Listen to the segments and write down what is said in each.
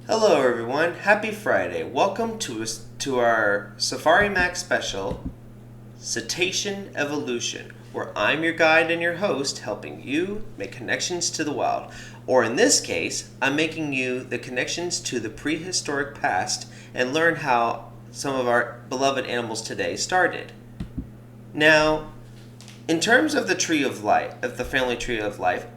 Hello everyone, happy Friday. Welcome to our Safari Mack special, Cetacean Evolution, where I'm your guide and your host, helping you make connections to the wild. Or in this case, I'm making you the connections to the prehistoric past and learn how some of our beloved animals today started. Now, in terms of the tree of life, of the family tree of life,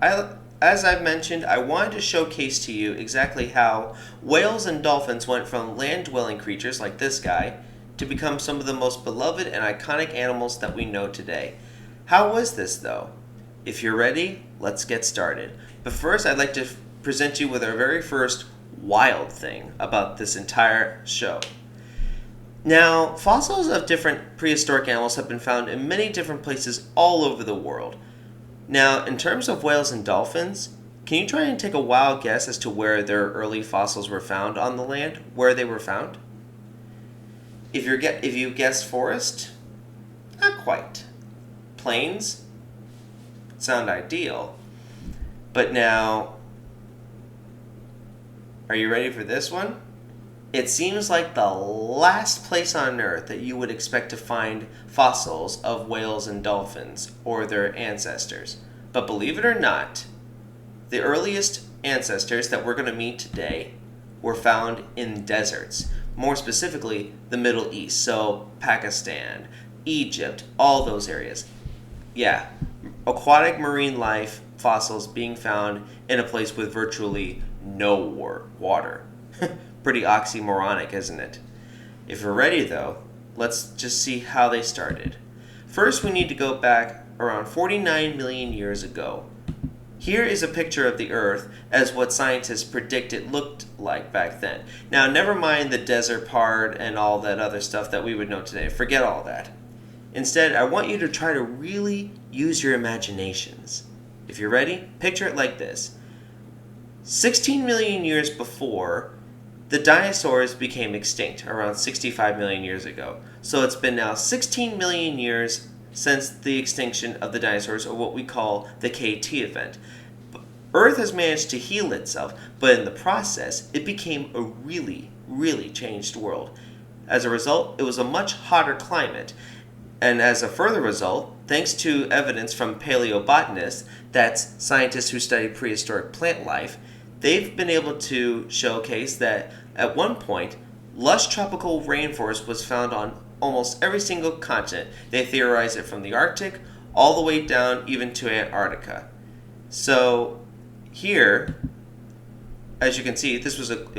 as I've mentioned, I wanted to showcase to you exactly how whales and dolphins went from land-dwelling creatures like this guy to become some of the most beloved and iconic animals that we know today. How was this, though? If you're ready, let's get started. But first, I'd like to present you with our very first wild thing about this entire show. Now, fossils of different prehistoric animals have been found in many different places all over the world. Now, in terms of whales and dolphins, can you try and take a wild guess as to where their early fossils were found on the land, where they were found? If you guessed forest, not quite. Plains sound ideal. But now, are you ready for this one? It seems like the last place on Earth that you would expect to find fossils of whales and dolphins, or their ancestors. But believe it or not, the earliest ancestors that we're going to meet today were found in deserts. More specifically, the Middle East, so Pakistan, Egypt, all those areas. Yeah, aquatic marine life fossils being found in a place with virtually no water. Pretty oxymoronic, isn't it? If you're ready, though, let's just see how they started. First, we need to go back around 49 million years ago. Here is a picture of the Earth as what scientists predict it looked like back then. Now, never mind the desert part and all that other stuff that we would know today. Forget all that. Instead, I want you to try to really use your imaginations. If you're ready, picture it like this. 16 million years before, the dinosaurs became extinct around 65 million years ago. So it's been now 16 million years since the extinction of the dinosaurs, or what we call the KT event. Earth has managed to heal itself, but in the process, it became a really, really changed world. As a result, it was a much hotter climate. And as a further result, thanks to evidence from paleobotanists, that's scientists who study prehistoric plant life, they've been able to showcase that at one point, lush tropical rainforest was found on almost every single continent. They theorize it from the Arctic all the way down even to Antarctica. So here, as you can see, it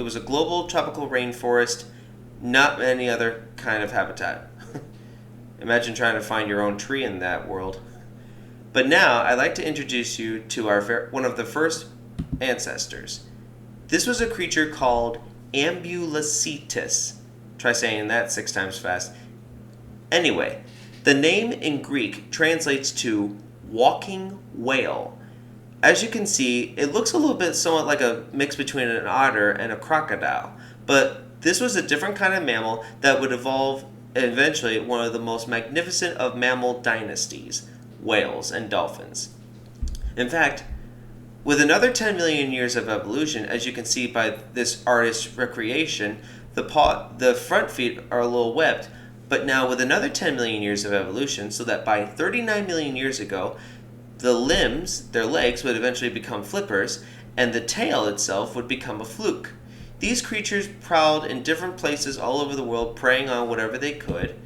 was a global tropical rainforest, not any other kind of habitat. Imagine trying to find your own tree in that world. But now, I'd like to introduce you to one of the first ancestors. This was a creature called Ambulocetus. Try saying that 6 times fast. Anyway, the name in Greek translates to walking whale. As you can see, it looks a little bit somewhat like a mix between an otter and a crocodile. But this was a different kind of mammal that would evolve eventually one of the most magnificent of mammal dynasties, whales and dolphins. In fact, with another 10 million years of evolution, as you can see by this artist's recreation, the front feet are a little webbed. But now with another 10 million years of evolution, so that by 39 million years ago, the limbs, their legs, would eventually become flippers, and the tail itself would become a fluke. These creatures prowled in different places all over the world, preying on whatever they could.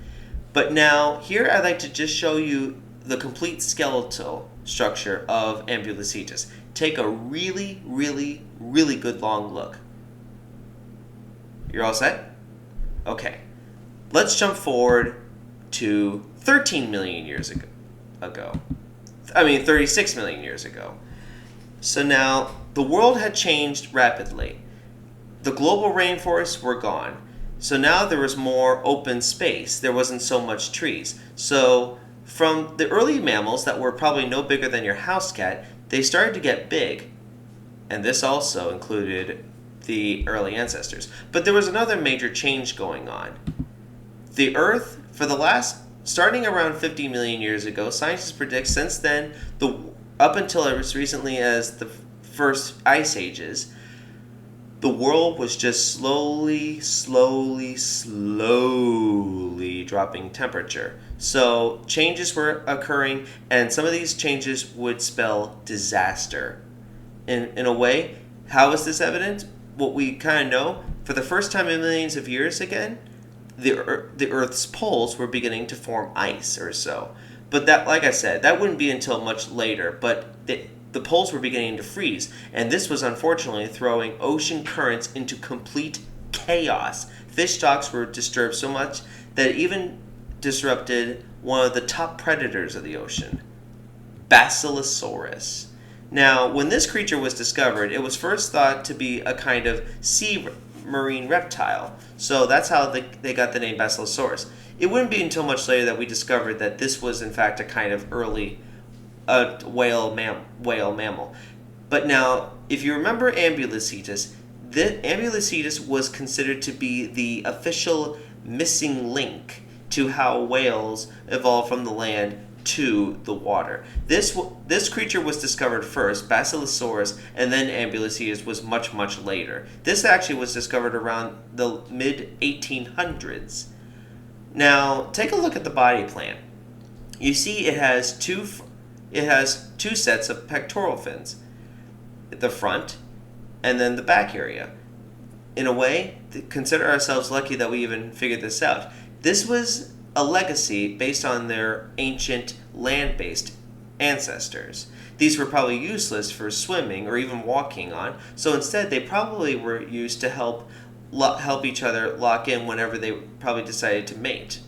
But now, here I'd like to just show you the complete skeletal structure of Ambulocetus. Take a really, really, really good long look. You're all set? Okay. Let's jump forward to 13 million years ago. 36 million years ago. So now, the world had changed rapidly. The global rainforests were gone. So now there was more open space. There wasn't so much trees. So from the early mammals that were probably no bigger than your house cat, they started to get big. And this also included the early ancestors. But there was another major change going on. The Earth, starting around 50 million years ago, scientists predict since then, up until as recently as the first ice ages, The world was just slowly dropping temperature. So changes were occurring, and some of these changes would spell disaster. In a way, how is this evident? What we kind of know, for the first time in millions of years again, the Earth's poles were beginning to form ice or so. But that, like I said, that wouldn't be until much later. But the poles were beginning to freeze, and this was unfortunately throwing ocean currents into complete chaos. Fish stocks were disturbed so much that it even disrupted one of the top predators of the ocean, Basilosaurus. Now, when this creature was discovered, it was first thought to be a kind of sea marine reptile, so that's how they got the name Basilosaurus. It wouldn't be until much later that we discovered that this was in fact a kind of early whale mammal. But now, if you remember Ambulocetus, Ambulocetus was considered to be the official missing link to how whales evolved from the land to the water. This creature was discovered first, Basilosaurus, and then Ambulocetus was much later. This actually was discovered around the mid-1800s. Now, take a look at the body plan. You see it has two sets of pectoral fins, the front and then the back area. In a way, consider ourselves lucky that we even figured this out. This was a legacy based on their ancient land-based ancestors. These were probably useless for swimming or even walking on, so instead they probably were used to help each other lock in whenever they probably decided to mate.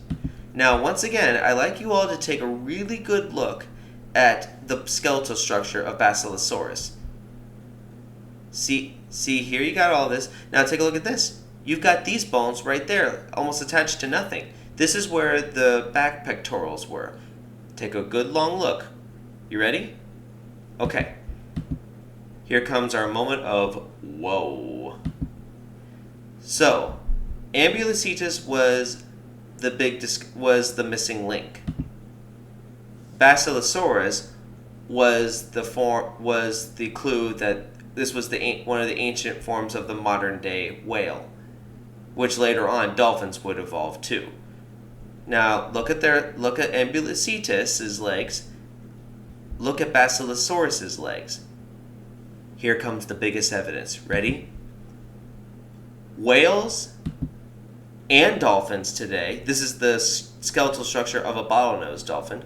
Now, once again, I'd like you all to take a really good look at the skeletal structure of Basilosaurus. See here you got all this. Now take a look at this. You've got these bones right there, almost attached to nothing. This is where the back pectorals were. Take a good long look. You ready? Okay. Here comes our moment of whoa. So, Ambulocetus was the missing link. Basilosaurus was the clue that this was one of the ancient forms of the modern day whale, which later on dolphins would evolve too. Now look at Ambulocetus's legs. Look at Basilosaurus's legs. Here comes the biggest evidence. Ready? Whales and dolphins today. This is the skeletal structure of a bottlenose dolphin.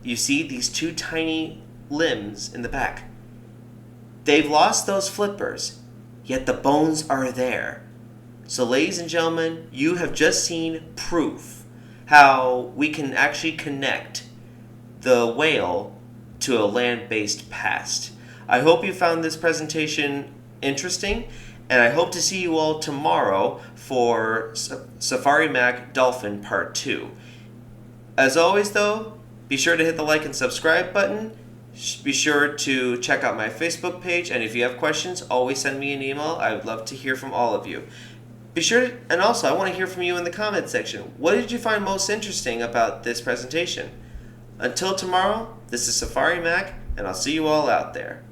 You see these two tiny limbs in the back. They've lost those flippers, yet the bones are there. So ladies and gentlemen, you have just seen proof how we can actually connect the whale to a land-based past. I hope you found this presentation interesting, and I hope to see you all tomorrow for Safari Mack Dolphin Part 2. As always though, be sure to hit the like and subscribe button. Be sure to check out my Facebook page, and if you have questions, always send me an email. I would love to hear from all of you. And also, I want to hear from you in the comment section. What did you find most interesting about this presentation? Until tomorrow, this is Safari Mack, and I'll see you all out there.